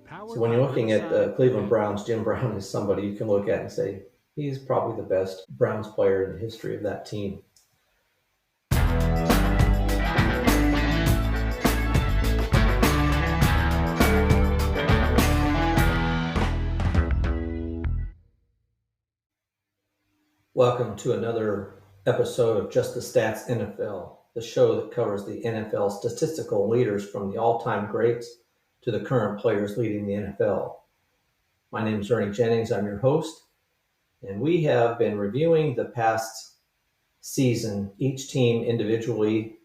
So when you're looking at the Cleveland Browns, Jim Brown is somebody you can look at and say, he's probably the best Browns player in the history of that team. Welcome to another episode of Just the Stats NFL, the show that covers the NFL statistical leaders from the all-time greats to the current players leading the NFL. My name is Ernie Jennings. I'm your host, and we have been reviewing the past season, each team individually.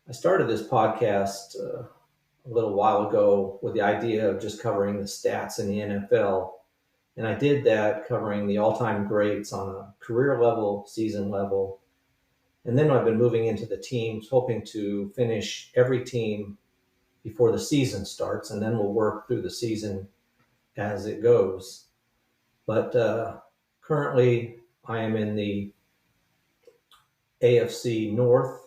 I started this podcast a little while ago with the idea of just covering the stats in the NFL. And I did that covering the all-time greats on a career level, season level. And then I've been moving into the teams, hoping to finish every team before the season starts, and then we'll work through the season as it goes. But currently, I am in the AFC North,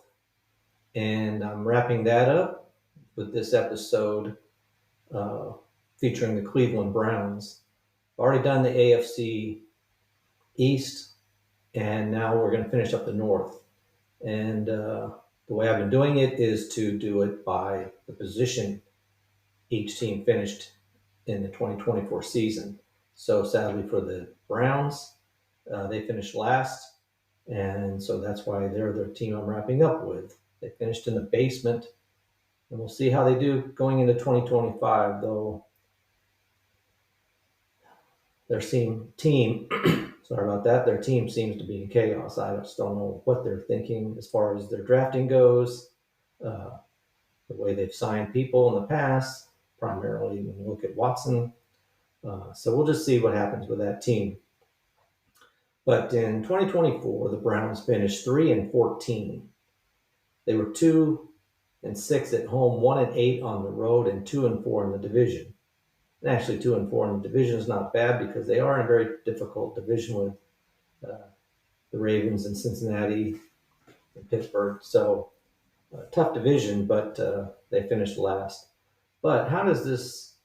and I'm wrapping that up with this episode featuring the Cleveland Browns. I've already done the AFC East, and now we're going to finish up the North. And the way I've been doing it is to do it by the position each team finished in the 2024 season. So sadly for the Browns, they finished last, and so that's why they're the team I'm wrapping up with. They finished in the basement, and we'll see how they do going into 2025, though their team sorry about that, their team seems to be in chaos. I just don't know what they're thinking as far as their drafting goes, the way they've signed people in the past, primarily when you look at Watson. So we'll just see what happens with that team. But in 2024, the Browns finished 3-14. They were 2-6 at home, 1-8 on the road, and 2-4 in the division. And actually, 2-4 in the division is not bad because they are in a very difficult division with the Ravens and Cincinnati and Pittsburgh. So tough division, but they finished last. But how does this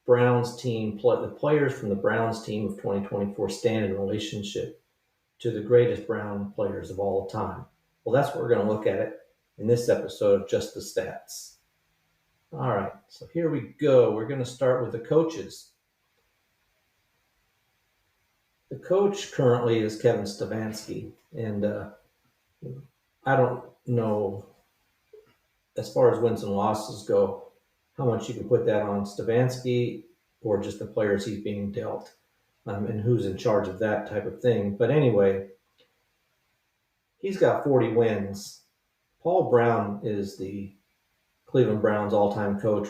Browns team, the players from the Browns team of 2024 stand in relationship to the greatest Brown players of all time? Well, that's what we're going to look at it in this episode of Just the Stats. All right, so here we go. We're going to start with the coaches. The coach currently is Kevin Stefanski, and I don't know, as far as wins and losses go, how much you can put that on Stefanski or just the players he's being dealt, and who's in charge of that type of thing. But anyway, he's got 40 wins. Paul Brown is the Cleveland Browns all-time coach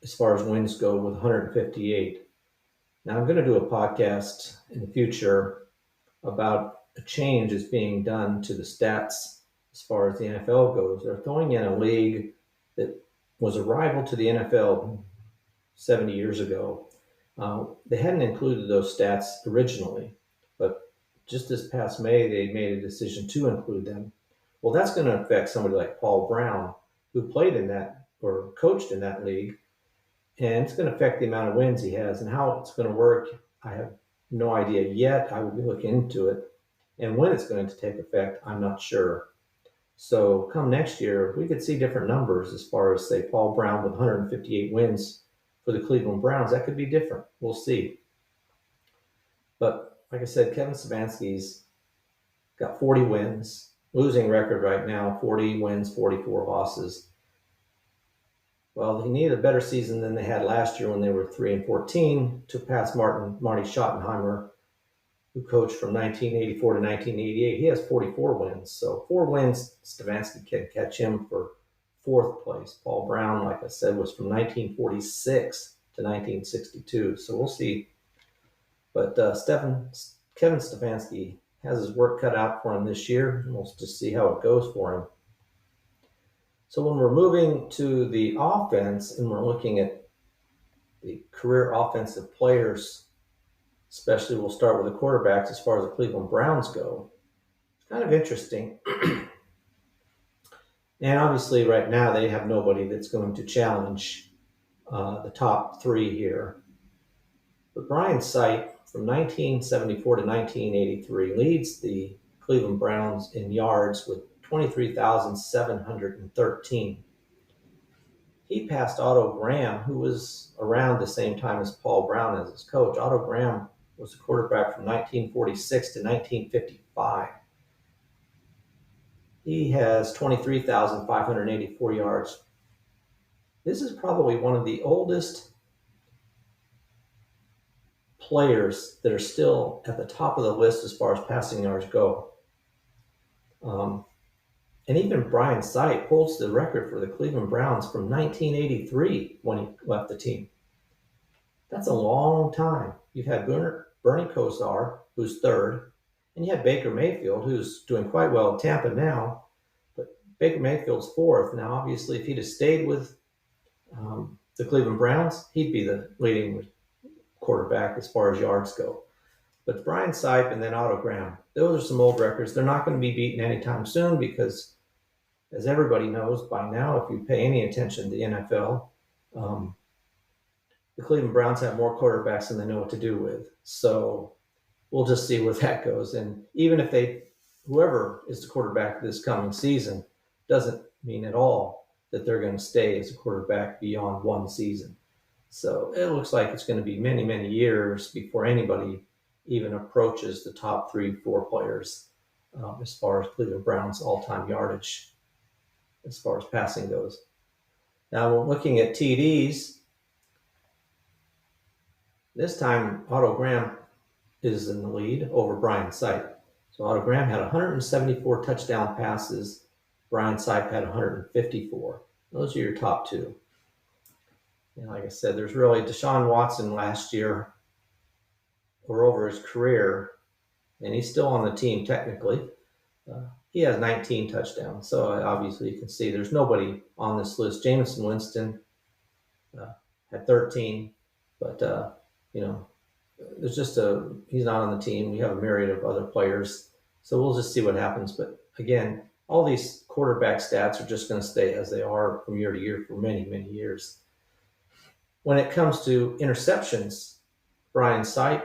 as far as wins go with 158. Now I'm going to do a podcast in the future about a change that's being done to the stats as far as the NFL goes. They're throwing in a league that was a rival to the NFL 70 years ago. They hadn't included those stats originally, but just this past May, they made a decision to include them. Well, that's going to affect somebody like Paul Brown, who played in that or coached in that league, and it's going to affect the amount of wins he has. And how it's going to work, I have no idea yet. I will be looking into it. And when it's going to take effect, I'm not sure. So come next year, we could see different numbers as far as, say, Paul Brown with 158 wins for the Cleveland Browns. That could be different. We'll see. But like I said, Kevin Stefanski's got 40 wins. Losing record right now, 40 wins, 44 losses. Well, he needed a better season than they had last year when they were 3-14 to pass Marty Schottenheimer, who coached from 1984 to 1988. He has 44 wins. So 4 wins, Stefanski can catch him for 4th place. Paul Brown, like I said, was from 1946 to 1962. So we'll see. But Kevin Stefanski has his work cut out for him this year. We'll just see how it goes for him. So when we're moving to the offense and we're looking at the career offensive players, especially we'll start with the quarterbacks as far as the Cleveland Browns go. It's kind of interesting. And obviously right now they have nobody that's going to challenge the top three here. But Brian Sipe, from 1974 to 1983, leads the Cleveland Browns in yards with 23,713. He passed Otto Graham, who was around the same time as Paul Brown as his coach. Otto Graham was a quarterback from 1946 to 1955. He has 23,584 yards. This is probably one of the oldest players that are still at the top of the list as far as passing yards go. And even Brian Sipe holds the record for the Cleveland Browns from 1983 when he left the team. That's a long time. You've had Bernie Kosar, who's third, and you have Baker Mayfield, who's doing quite well at Tampa now. But Baker Mayfield's fourth. Now, obviously, if he'd have stayed with the Cleveland Browns, he'd be the leading quarterback as far as yards go. But Brian Sipe and then Otto Graham, those are some old records. They're not going to be beaten anytime soon because, as everybody knows by now, if you pay any attention to the NFL, the Cleveland Browns have more quarterbacks than they know what to do with. So we'll just see where that goes. And even if whoever is the quarterback this coming season, doesn't mean at all that they're going to stay as a quarterback beyond one season. So it looks like it's going to be many, many years before anybody even approaches the top 3-4 players as far as Cleveland Browns all-time yardage, as far as passing goes. Now we're looking at TDs. This time, Otto Graham is in the lead over Brian Sipe. So Otto Graham had 174 touchdown passes. Brian Sipe had 154. Those are your top two. And like I said, there's really Deshaun Watson last year, or over his career, and he's still on the team technically. He has 19 touchdowns. So obviously you can see there's nobody on this list. Jameson Winston had 13, but there's just he's not on the team. We have a myriad of other players. So we'll just see what happens. But again, all these quarterback stats are just going to stay as they are from year to year for many, many years. When it comes to interceptions, Brian Sipe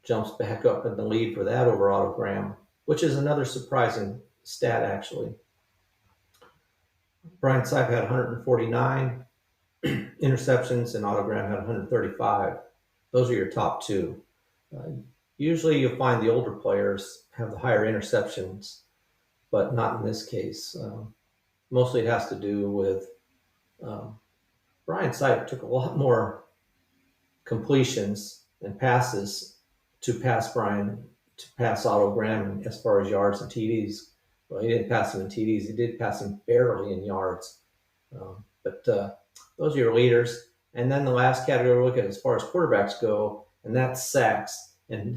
jumps back up in the lead for that over Otto Graham, which is another surprising stat, actually. Brian Sipe had 149 interceptions, and Otto Graham had 135. Those are your top two. Usually you'll find the older players have the higher interceptions, but not in this case. Mostly it has to do with Brian Sipe took a lot more completions and passes to pass Otto Graham as far as yards and TDs. Well, he didn't pass him in TDs. He did pass him barely in yards. But those are your leaders. And then the last category we look at as far as quarterbacks go, and that's sacks. And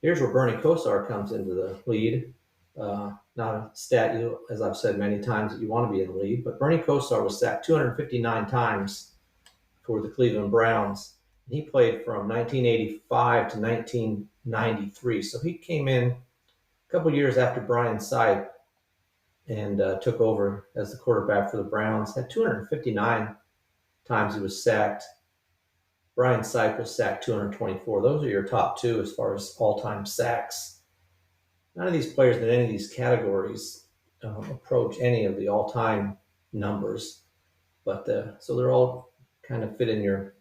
here's where Bernie Kosar comes into the lead. Not a stat, as I've said many times, that you want to be in the lead, but Bernie Kosar was sacked 259 times for the Cleveland Browns. He played from 1985 to 1993. So he came in a couple years after Brian Sipe and took over as the quarterback for the Browns. Had 259 times he was sacked. Brian Sipe was sacked 224. Those are your top two as far as all-time sacks. None of these players in any of these categories approach any of the all-time numbers, but so they're all kind of fit in your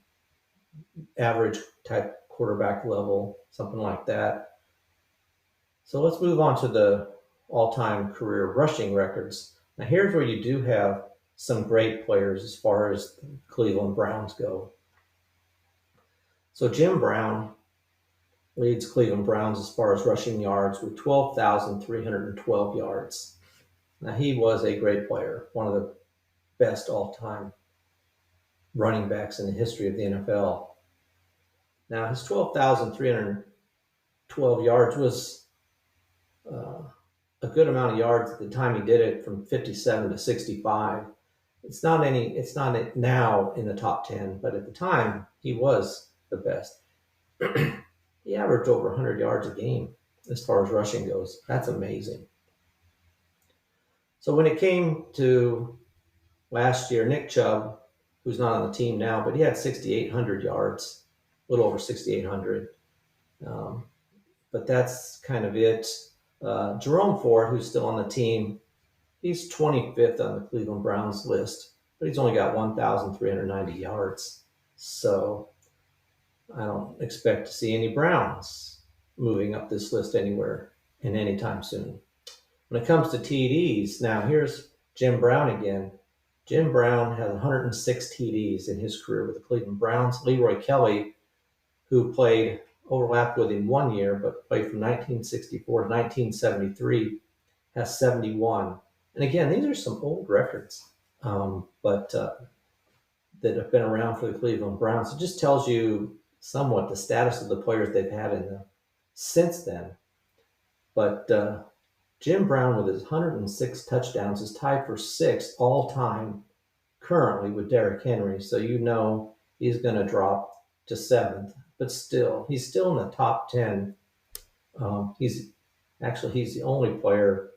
average type quarterback level, something like that. So let's move on to the all-time career rushing records. Now here's where you do have some great players as far as the Cleveland Browns go. So Jim Brown leads Cleveland Browns as far as rushing yards with 12,312 yards. Now he was a great player, one of the best all-time running backs in the history of the NFL. Now his 12,312 yards was a good amount of yards at the time he did it, from 57 to 65. It's not now in the top 10, but at the time he was the best. He averaged over 100 yards a game as far as rushing goes. That's amazing. So when it came to last year, Nick Chubb who's not on the team now, but he had 6,800 yards, a little over 6,800. Um, but that's kind of it. Jerome Ford, who's still on the team, he's 25th on the Cleveland Browns list, but he's only got 1,390 yards. So I don't expect to see any Browns moving up this list anywhere in any time soon. When it comes to TDs, now here's Jim Brown again. Jim Brown has 106 TDs in his career with the Cleveland Browns. Leroy Kelly, who overlapped with him 1 year, but played from 1964 to 1973, has 71. And again, these are some old records, but that have been around for the Cleveland Browns. It just tells you somewhat the status of the players they've had since then. But Jim Brown, with his 106 touchdowns, is tied for sixth all time currently with Derrick Henry. So you know he's going to drop to seventh, but still, he's still in the top 10. He's the only player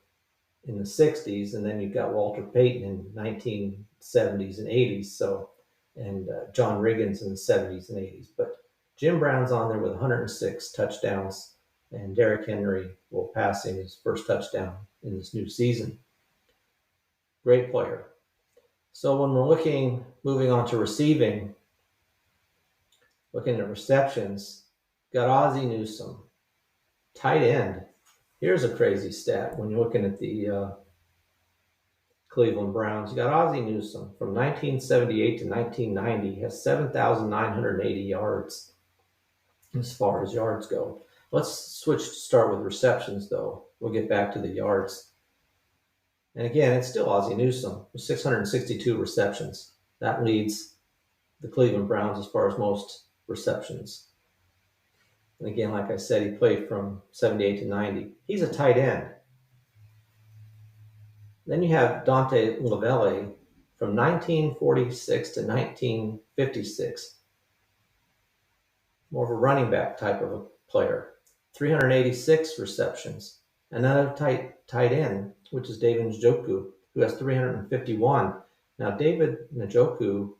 in the 60s, and then you've got Walter Payton in 1970s and 80s. So, and John Riggins in the 70s and 80s. But Jim Brown's on there with 106 touchdowns, and Derrick Henry will pass him his first touchdown in this new season. Great player. So when we're moving on to receiving, looking at receptions, got Ozzie Newsome, tight end. Here's a crazy stat when you're looking at the Cleveland Browns. You got Ozzie Newsome from 1978 to 1990, has 7,980 yards as far as yards go. Let's start with receptions, though. We'll get back to the yards. And again, it's still Ozzie Newsome with 662 receptions. That leads the Cleveland Browns as far as most receptions. And again, like I said, he played from 78 to 90. He's a tight end. Then you have Dante Lavelle from 1946 to 1956. More of a running back type of a player. 386 receptions. Another tight end, which is David Njoku, who has 351. Now, David Njoku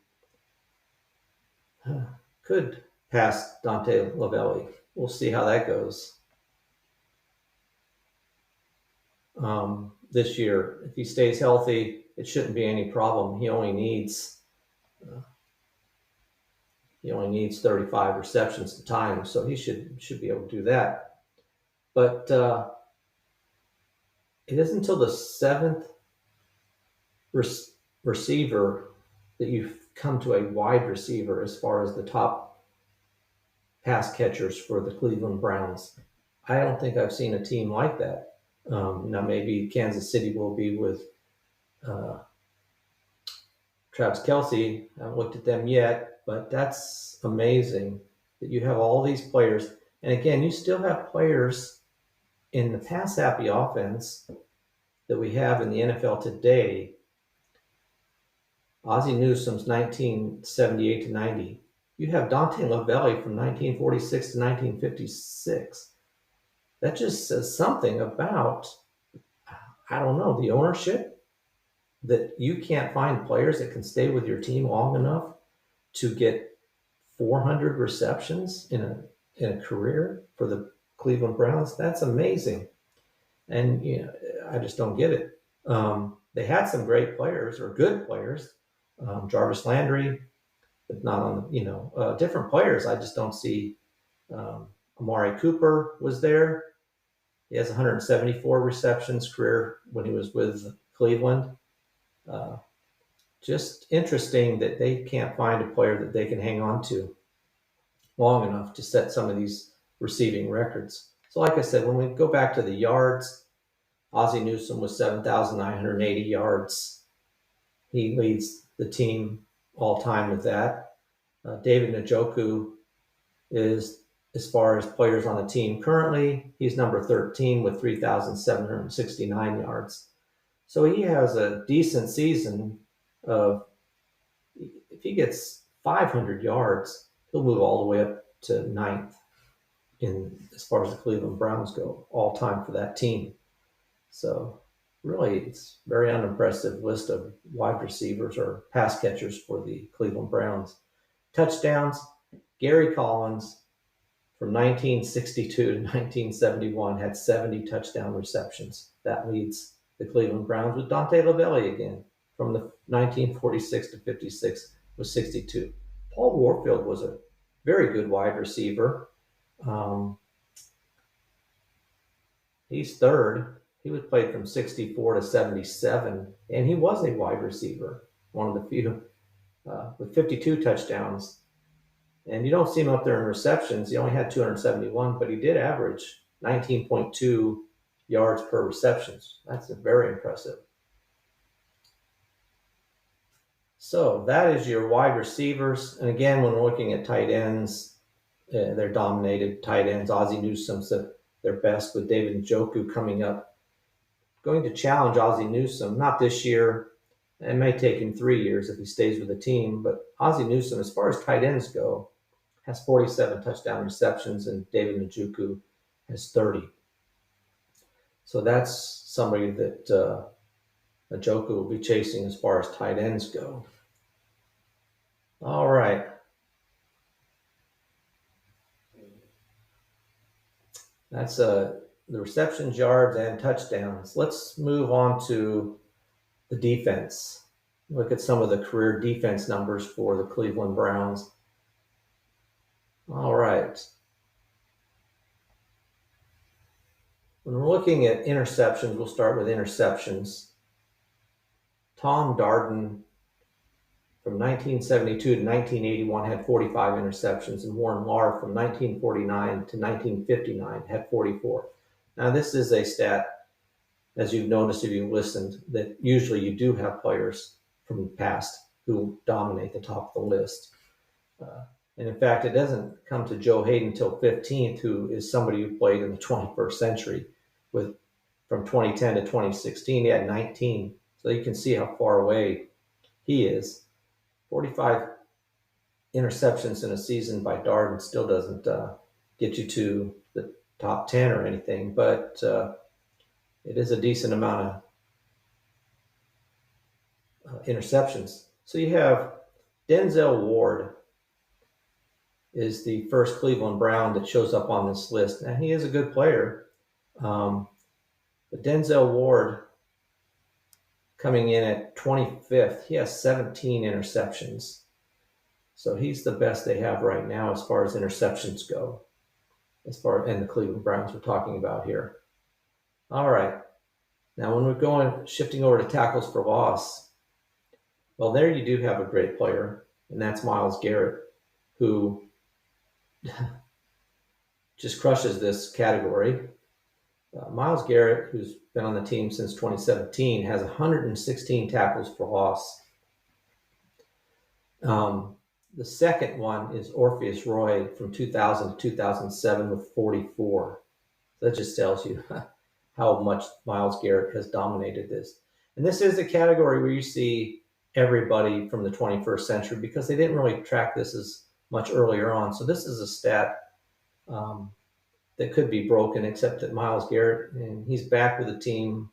could pass Dante Lavelle. We'll see how that goes this year. If he stays healthy, it shouldn't be any problem. He only needs 35 receptions at a time, so he should be able to do that. But it isn't until the seventh receiver that you come to a wide receiver as far as the top pass catchers for the Cleveland Browns. I don't think I've seen a team like that. Now, maybe Kansas City will be with Travis Kelce. I haven't looked at them yet, but that's amazing that you have all these players. And again, you still have players in the pass-happy offense that we have in the NFL today. Ozzie Newsome's 1978 to 90. You have Dante Lavelle from 1946 to 1956. That just says something about, I don't know, the ownership, that you can't find players that can stay with your team long enough to get 400 receptions in a career for the Cleveland Browns. That's amazing. And I just don't get it. They had some great players or good players. Jarvis Landry, but not on different players. I just don't see. Amari Cooper was there. He has 174 receptions career when he was with Cleveland. Just interesting that they can't find a player that they can hang on to long enough to set some of these receiving records. So like I said, when we go back to the yards, Ozzie Newsome was 7,980 yards. He leads the team all time with that. David Njoku is, as far as players on the team currently, he's number 13 with 3,769 yards. So he has a decent season of, if he gets 500 yards, he'll move all the way up to ninth as far as the Cleveland Browns go, all time for that team. So really, it's very unimpressive list of wide receivers or pass catchers for the Cleveland Browns. Touchdowns, Gary Collins from 1962 to 1971 had 70 touchdown receptions. That leads the Cleveland Browns with Dante LaBelle again from the 1946 to 56 with 62. Paul Warfield was a very good wide receiver. Um, he's third. He was played from 64 to 77, and he was a wide receiver, one of the few with 52 touchdowns. And you don't see him up there in receptions. He only had 271, but he did average 19.2 yards per receptions. That's very impressive. So that is your wide receivers. And again, when we're looking at tight ends, they're dominated tight ends. Ozzie Newsome's their best with David Njoku coming up. Going to challenge Ozzie Newsome, not this year. It may take him 3 years if he stays with the team. But Ozzie Newsome, as far as tight ends go, has 47 touchdown receptions, and David Njoku has 30. So that's somebody that Njoku will be chasing as far as tight ends go. All right. That's the receptions, yards, and touchdowns. Let's move on to the defense. Look at some of the career defense numbers for the Cleveland Browns. All right. When we're looking at interceptions, we'll start with interceptions. Tom Darden from 1972 to 1981 had 45 interceptions, and Warren Lahr from 1949 to 1959 had 44. Now, this is a stat, as you've noticed if you've listened, that usually you do have players from the past who dominate the top of the list. And in fact, it doesn't come to Joe Hayden until 15th, who is somebody who played in the 21st century. From 2010 to 2016, he had 19. So you can see how far away he is. 45 interceptions in a season by Darden still doesn't get you to the top 10 or anything, but it is a decent amount of interceptions. So you have Denzel Ward is the first Cleveland Brown that shows up on this list. Now, he is a good player. But Denzel Ward, coming in at 25th, he has 17 interceptions. So he's the best they have right now as far as interceptions go. And the Cleveland Browns we're talking about here. All right. Now, when we're shifting over to tackles for loss, well, there you do have a great player, and that's Myles Garrett, who just crushes this category. Myles Garrett, who's been on the team since 2017, has 116 tackles for loss. The second one is Orpheus Roy from 2000 to 2007 with 44. That just tells you how much Myles Garrett has dominated this. And this is a category where you see everybody from the 21st century because they didn't really track this as much earlier on. So this is a stat that could be broken, except that Myles Garrett, and he's back with the team,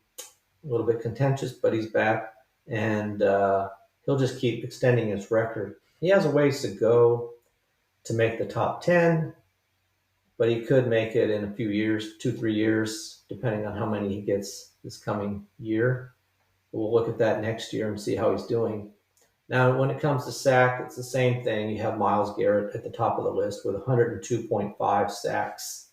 a little bit contentious, but he's back, and he'll just keep extending his record. He has a ways to go to make the top 10, but he could make it in a few years, 2-3 years, depending on how many he gets this coming year. We'll look at that next year and see how he's doing. Now, when it comes to sack, it's the same thing. You have Myles Garrett at the top of the list with 102.5 sacks,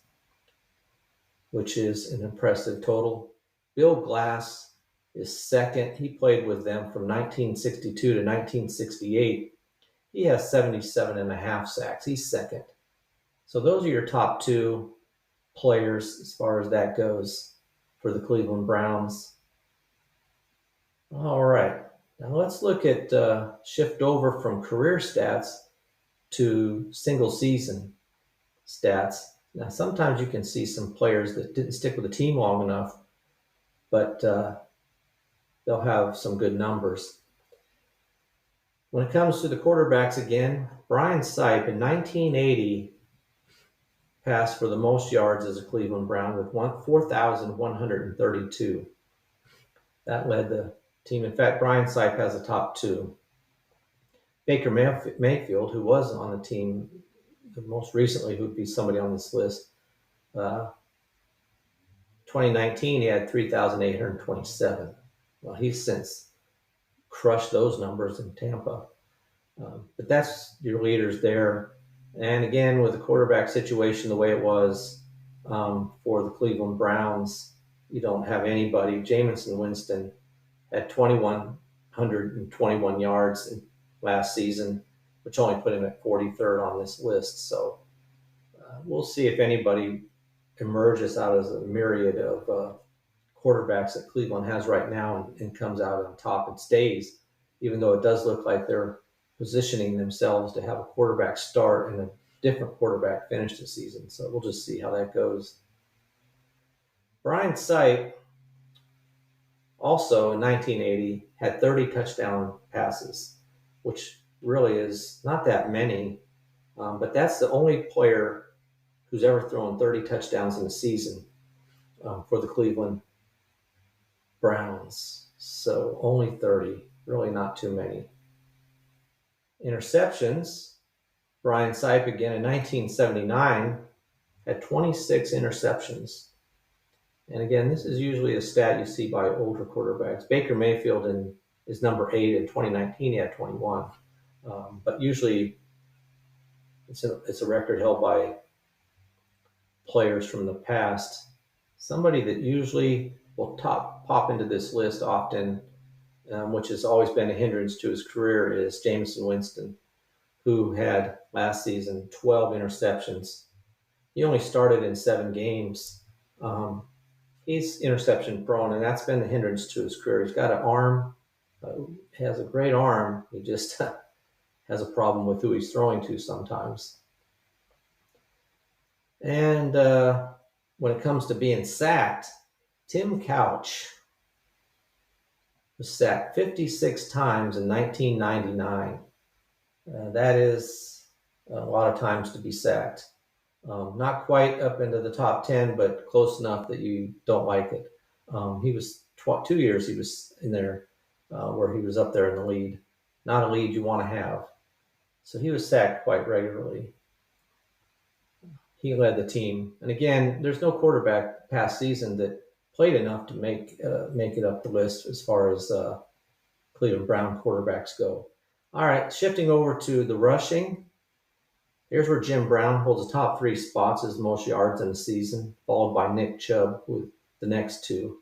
which is an impressive total. Bill Glass is second. He played with them from 1962 to 1968. He has 77.5 sacks. He's second. So those are your top two players as far as that goes for the Cleveland Browns. All right. Now let's look at shift over from career stats to single season stats. Now, sometimes you can see some players that didn't stick with the team long enough, but they'll have some good numbers. When it comes to the quarterbacks again, Brian Sipe in 1980 passed for the most yards as a Cleveland Brown with 4,132. That led the team. In fact, Brian Sipe has a top 2. Baker Mayfield, who was on the team most recently, who'd be somebody on this list, 2019, he had 3,827. Well, he's since crushed those numbers in Tampa. But that's your leaders there. And again, with the quarterback situation the way it was for the Cleveland Browns, you don't have anybody. Jameis Winston had 2,121 yards last season, which only put him at 43rd on this list. So we'll see if anybody emerges out of the myriad of quarterbacks that Cleveland has right now and comes out on top and stays, even though it does look like they're positioning themselves to have a quarterback start and a different quarterback finish the season. So we'll just see how that goes. Brian Sipe, also in 1980, had 30 touchdown passes, which really is not that many, but that's the only player who's ever thrown 30 touchdowns in a season for the Cleveland Browns. So only 30, really not too many. Interceptions, Brian Sipe again in 1979 had 26 interceptions. And again, this is usually a stat you see by older quarterbacks. Baker Mayfield is number 8 in 2019, he had 21. But usually it's a record held by players from the past. Somebody that usually will pop into this list often, which has always been a hindrance to his career, is Jameis Winston, who had last season 12 interceptions. He only started in 7 games. He's interception prone, and that's been the hindrance to his career. He's got an arm, has a great arm. He just has a problem with who he's throwing to sometimes. And when it comes to being sacked, Tim Couch was sacked 56 times in 1999. That is a lot of times to be sacked. Not quite up into the top 10, but close enough that you don't like it. He was 2 years he was in there where he was up there in the lead. Not a lead you want to have. So he was sacked quite regularly. He led the team. And again, there's no quarterback past season that played enough to make it up the list as far as Cleveland Brown quarterbacks go. All right, shifting over to the rushing. Here's where Jim Brown holds the top 3 spots as most yards in the season, followed by Nick Chubb with the next 2.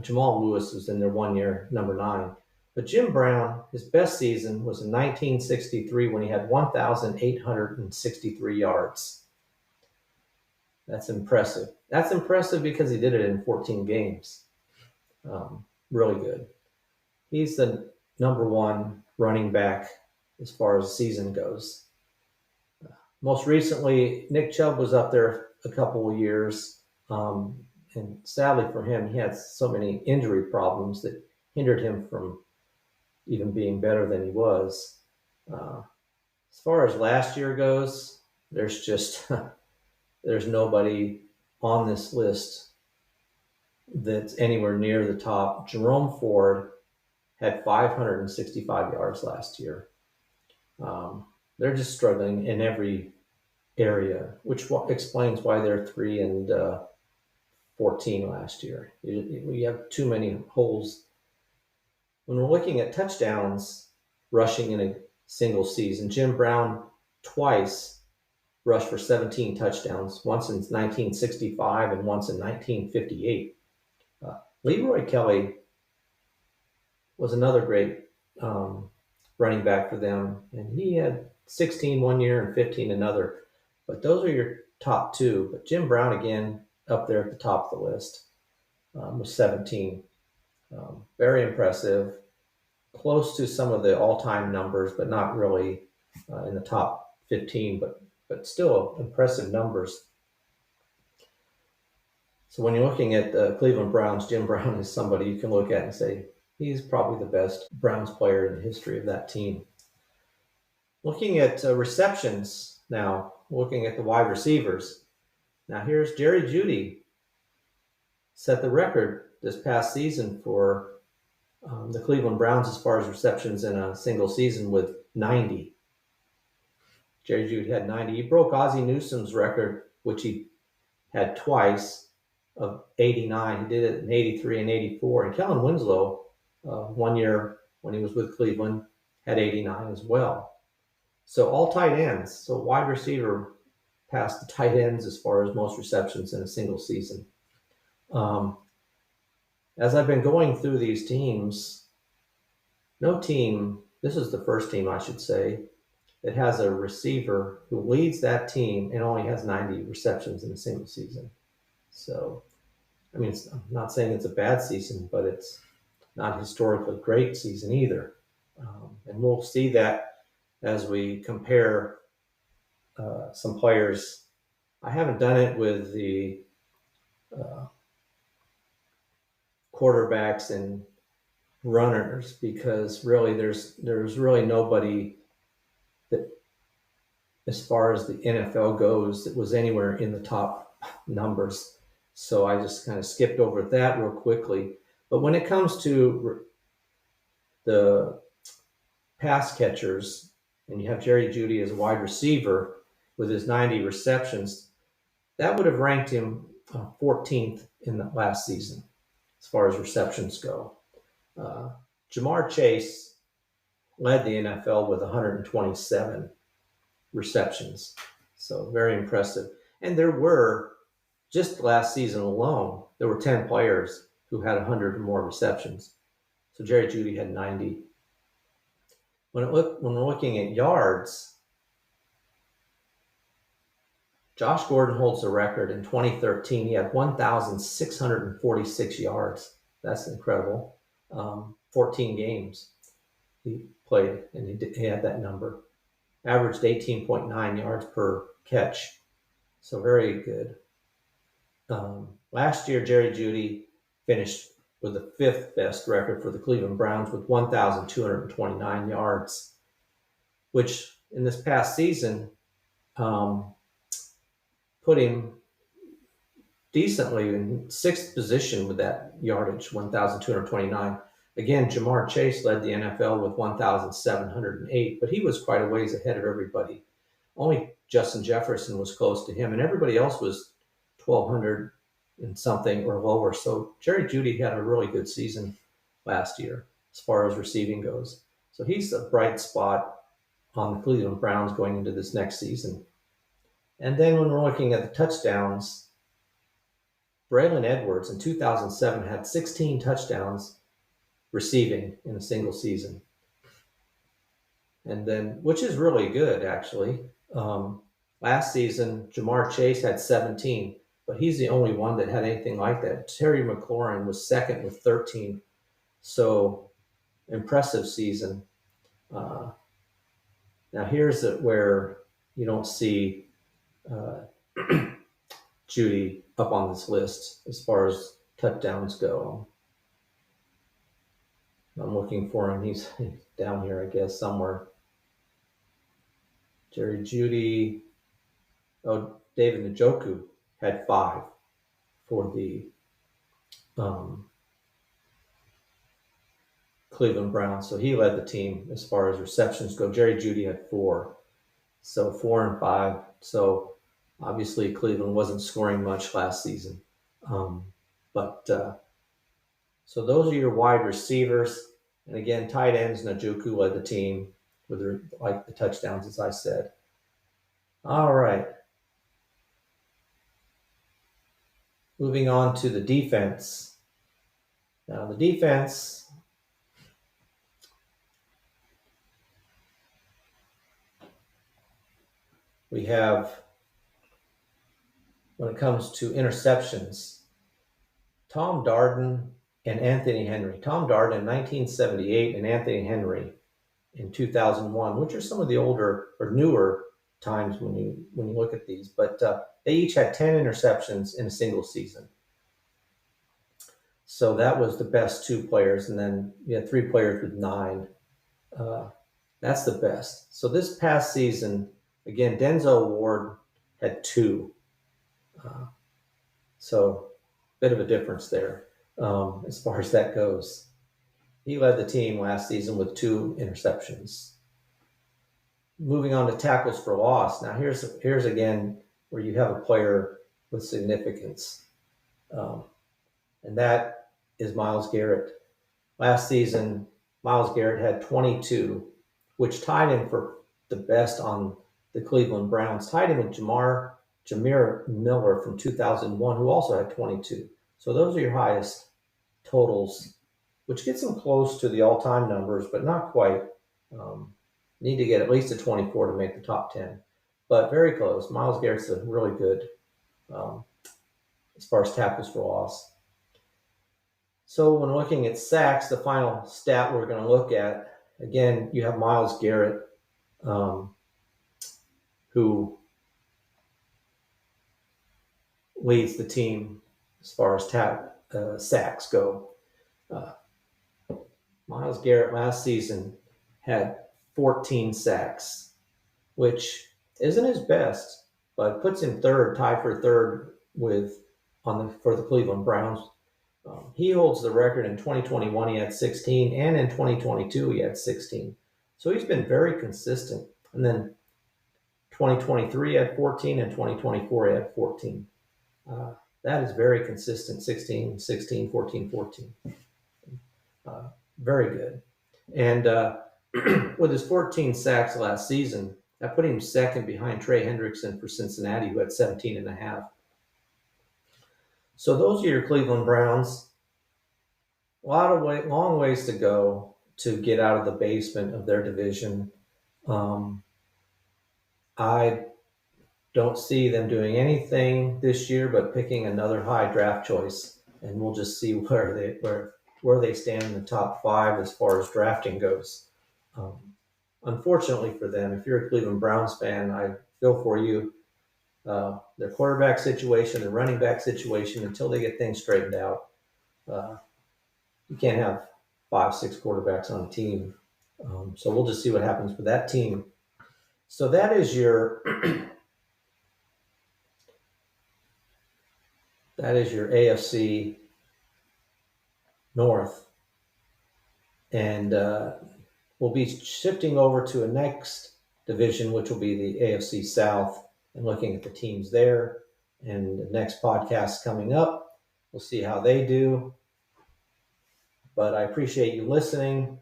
Jamal Lewis was in there 1 year, number 9. But Jim Brown, his best season was in 1963 when he had 1,863 yards. That's impressive. That's impressive because he did it in 14 games. Really good. He's the number 1 running back as far as the season goes. Most recently, Nick Chubb was up there a couple of years, and sadly for him, he had so many injury problems that hindered him from even being better than he was. As far as last year goes, there's just there's nobody on this list that's anywhere near the top. Jerome Ford had 565 yards last year. They're just struggling in every area, which explains why they're 3 and 14 last year. We have too many holes. When we're looking at touchdowns rushing in a single season, Jim Brown twice rushed for 17 touchdowns, once in 1965 and once in 1958. Leroy Kelly was another great running back for them, and he had 16 1 year and 15 another. But those are your top 2. But Jim Brown, again, up there at the top of the list with 17. Very impressive. Close to some of the all-time numbers, but not really in the top 15, but still impressive numbers. So when you're looking at the Cleveland Browns, Jim Brown is somebody you can look at and say, he's probably the best Browns player in the history of that team. Looking at receptions now, looking at the wide receivers. Now here's Jerry Jeudy, set the record this past season for the Cleveland Browns as far as receptions in a single season with 90. Jerry Jeudy had 90. He broke Ozzie Newsome's record, which he had twice, of 89. He did it in 83 and 84. And Kellen Winslow, 1 year when he was with Cleveland, had 89 as well. So all tight ends. So wide receiver passed the tight ends as far as most receptions in a single season. As I've been going through these teams, no team, this is the first team I should say, that has a receiver who leads that team and only has 90 receptions in a single season. So, I mean, I'm not saying it's a bad season, but it's not a historically great season either. And we'll see that as we compare some players. I haven't done it with the quarterbacks and runners because really there's really nobody that, as far as the NFL goes, that was anywhere in the top numbers. So I just kind of skipped over that real quickly. But when it comes to the pass catchers, and you have Jerry Jeudy as a wide receiver with his 90 receptions, that would have ranked him 14th in the last season as far as receptions go. Jamar Chase led the NFL with 127 receptions. So very impressive. And there were, just last season alone, there were 10 players who had 100 or more receptions. So Jerry Jeudy had 90. When we're looking at yards, Josh Gordon holds the record. In 2013, he had 1,646 yards. That's incredible. 14 games he played, and he had that number. Averaged 18.9 yards per catch. So very good. Last year, Jerry Jeudy finished with the 5th best record for the Cleveland Browns with 1,229 yards, which in this past season put him decently in 6th position with that yardage, 1,229. Again, Jamar Chase led the NFL with 1,708, but he was quite a ways ahead of everybody. Only Justin Jefferson was close to him, and everybody else was 1,200 and something or lower. So Jerry Jeudy had a really good season last year as far as receiving goes. So he's a bright spot on the Cleveland Browns going into this next season. And then when we're looking at the touchdowns, Braylon Edwards in 2007 had 16 touchdowns receiving in a single season. And then, which is really good, actually. Last season, Jamar Chase had 17, but he's the only one that had anything like that. Terry McLaurin was second with 13. So, impressive season. Now, here's where you don't see Jeudy up on this list as far as touchdowns go. I'm looking for him. He's down here, I guess, somewhere. Jerry Jeudy. Oh, David Njoku had 5 for the Cleveland Browns. So he led the team as far as receptions go. Jerry Jeudy had 4. So 4 and 5. So obviously Cleveland wasn't scoring much last season. So those are your wide receivers. And again, tight ends, Njoku led the team with the touchdowns, as I said. All right. Moving on to the defense. Now, the defense, we have, when it comes to interceptions, Tom Darden and Anthony Henry. Tom Darden in 1978 and Anthony Henry in 2001, which are some of the older or newer times when you look at these. But they each had 10 interceptions in a single season. So that was the best 2 players. And then you had 3 players with 9. That's the best. So this past season, again, Denzel Ward had 2. So a bit of a difference there. as far as that goes. He led the team last season with 2 interceptions. Moving on to tackles for loss. Now here's again where you have a player with significance, and that is Myles Garrett. Last season, Myles Garrett had 22, which tied him for the best on the Cleveland Browns. Tied him with Jameer Miller from 2001, who also had 22. So those are your highest totals, which gets them close to the all-time numbers, but not quite. Need to get at least a 24 to make the top 10, but very close. Myles Garrett's a really good as far as tackles for loss. So when looking at sacks, the final stat we're going to look at, again, you have Myles Garrett, who leads the team as far as sacks go. Myles Garrett last season had 14 sacks, which isn't his best, but puts him tied for third for the Cleveland Browns. He holds the record. In 2021, he had 16, and in 2022, he had 16. So he's been very consistent. And then 2023 he had 14, and 2024 he had 14. That is very consistent, 16, 16, 14, 14. Very good. And with his 14 sacks last season, that put him second behind Trey Hendrickson for Cincinnati, who had 17 and a half. So those are your Cleveland Browns. Long ways to go to get out of the basement of their division. I don't see them doing anything this year but picking another high draft choice, and we'll just see where they stand in the top 5 as far as drafting goes. Unfortunately for them, if you're a Cleveland Browns fan, I feel for you. Their quarterback situation, their running back situation, until they get things straightened out, you can't have 5-6 quarterbacks on a team. So we'll just see what happens with that team. So that is your AFC North, and we'll be shifting over to a next division, which will be the AFC South, and looking at the teams there. And the next podcast coming up, we'll see how they do. But I appreciate you listening.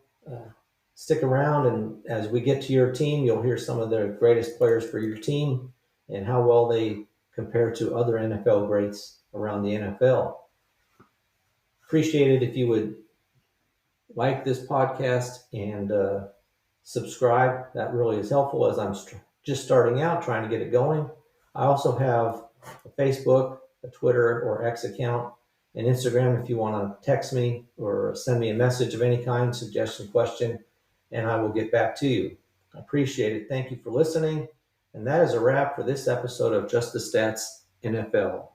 Stick around, and as we get to your team, you'll hear some of the greatest players for your team and how well they compare to other NFL greats around the NFL. Appreciate it if you would like this podcast and subscribe. That really is helpful as I'm just starting out, trying to get it going. I also have a Facebook, a Twitter or X account, and Instagram if you want to text me or send me a message of any kind, suggestion, question, and I will get back to you. I appreciate it. Thank you for listening. And that is a wrap for this episode of Just the Stats NFL.